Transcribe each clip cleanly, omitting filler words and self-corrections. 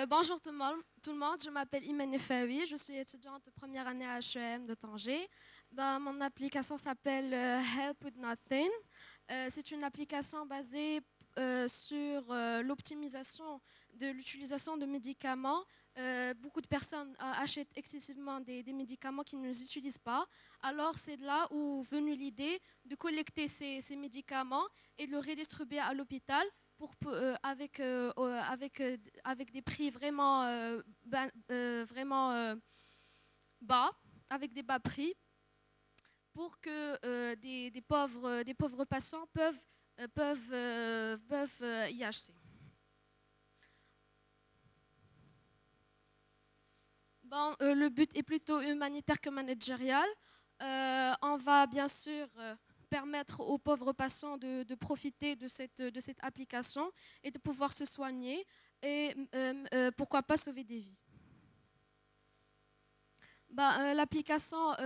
Bonjour tout le monde, je m'appelle Imane Fawi, je suis étudiante de première année à HEM de Tanger. Mon application s'appelle Help with Nothing. C'est une application basée sur l'optimisation de l'utilisation de médicaments. Beaucoup de personnes achètent excessivement des médicaments qu'ils ne utilisent pas. Alors c'est là où est venue l'idée de collecter ces médicaments et de les redistribuer à l'hôpital avec des prix vraiment bas, avec des bas prix, pour que des pauvres patients peuvent y acheter. Le but est plutôt humanitaire que managérial. On va bien sûr permettre aux pauvres patients de profiter de cette application et de pouvoir se soigner et pourquoi pas sauver des vies. L'application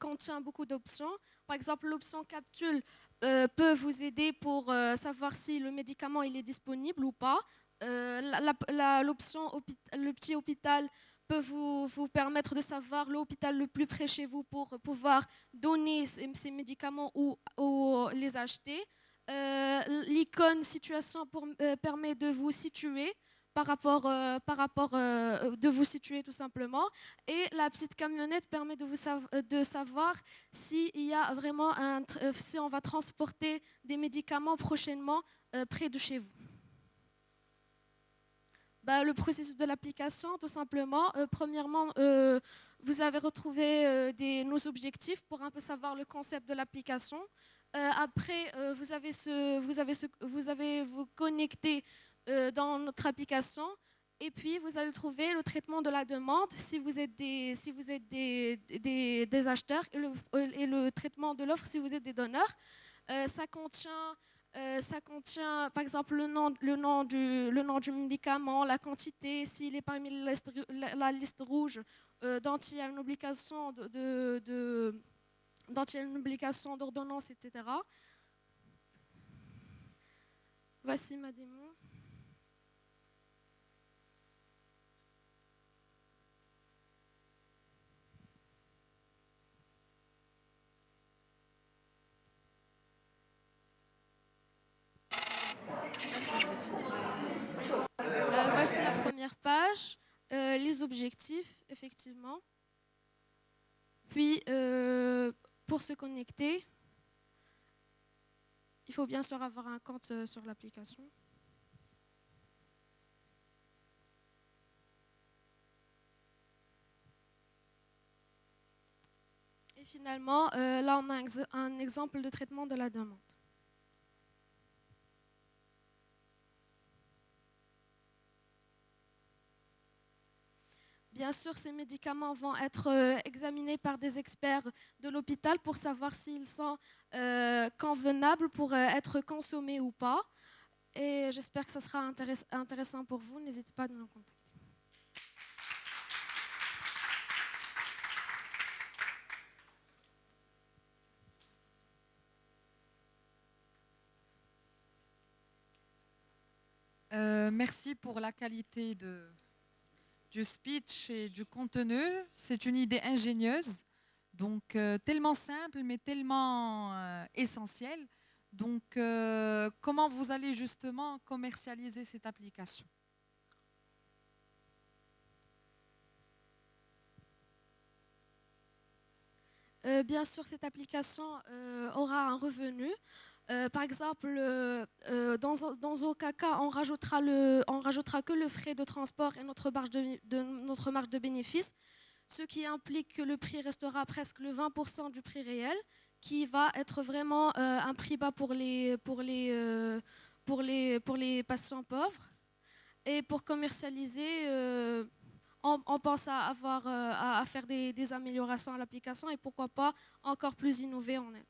contient beaucoup d'options. Par exemple, l'option capsule peut vous aider pour savoir si le médicament il est disponible ou pas. L'option le petit hôpital peut vous permettre de savoir l'hôpital le plus près chez vous pour pouvoir donner ces médicaments ou les acheter. L'icône situation permet de vous situer de vous situer tout simplement. Et la petite camionnette permet de savoir s'il y a vraiment si on va transporter des médicaments prochainement près de chez vous. Le processus de l'application, tout simplement, premièrement, vous avez retrouvé nos objectifs pour un peu savoir le concept de l'application. Après, vous allez vous connecter dans notre application et puis vous allez trouver le traitement de la demande si vous êtes des acheteurs et le traitement de l'offre si vous êtes des donneurs. Ça contient par exemple le nom du médicament, la quantité, s'il est parmi la liste rouge, dont il y a une obligation d'ordonnance, etc. Voici ma démo. Voici la première page, les objectifs, effectivement. Puis, pour se connecter, il faut bien sûr avoir un compte sur l'application. Et finalement, là, on a un exemple de traitement de la demande. Bien sûr, ces médicaments vont être examinés par des experts de l'hôpital pour savoir s'ils sont convenables pour être consommés ou pas. Et j'espère que ça sera intéressant pour vous. N'hésitez pas à nous contacter. Merci pour la qualité du speech et du contenu. C'est une idée ingénieuse, donc tellement simple mais tellement essentielle. Donc, comment vous allez justement commercialiser cette application? Bien sûr, cette application aura un revenu. Par exemple, dans aucun cas, on rajoutera que le frais de transport et notre marge de bénéfice, ce qui implique que le prix restera presque le 20% du prix réel, qui va être vraiment un prix bas pour les patients pauvres. Et pour commercialiser, on pense à faire des améliorations à l'application et pourquoi pas encore plus innover en elle.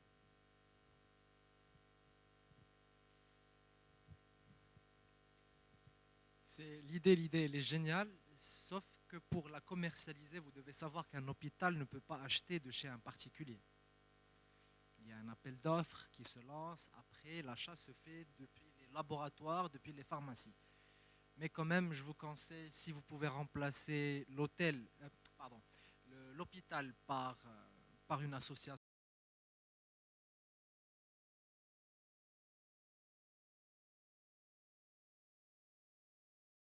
L'idée, elle est géniale, sauf que pour la commercialiser, vous devez savoir qu'un hôpital ne peut pas acheter de chez un particulier. Il y a un appel d'offres qui se lance, après l'achat se fait depuis les laboratoires, depuis les pharmacies. Mais quand même, je vous conseille, si vous pouvez remplacer l'hôpital par une association,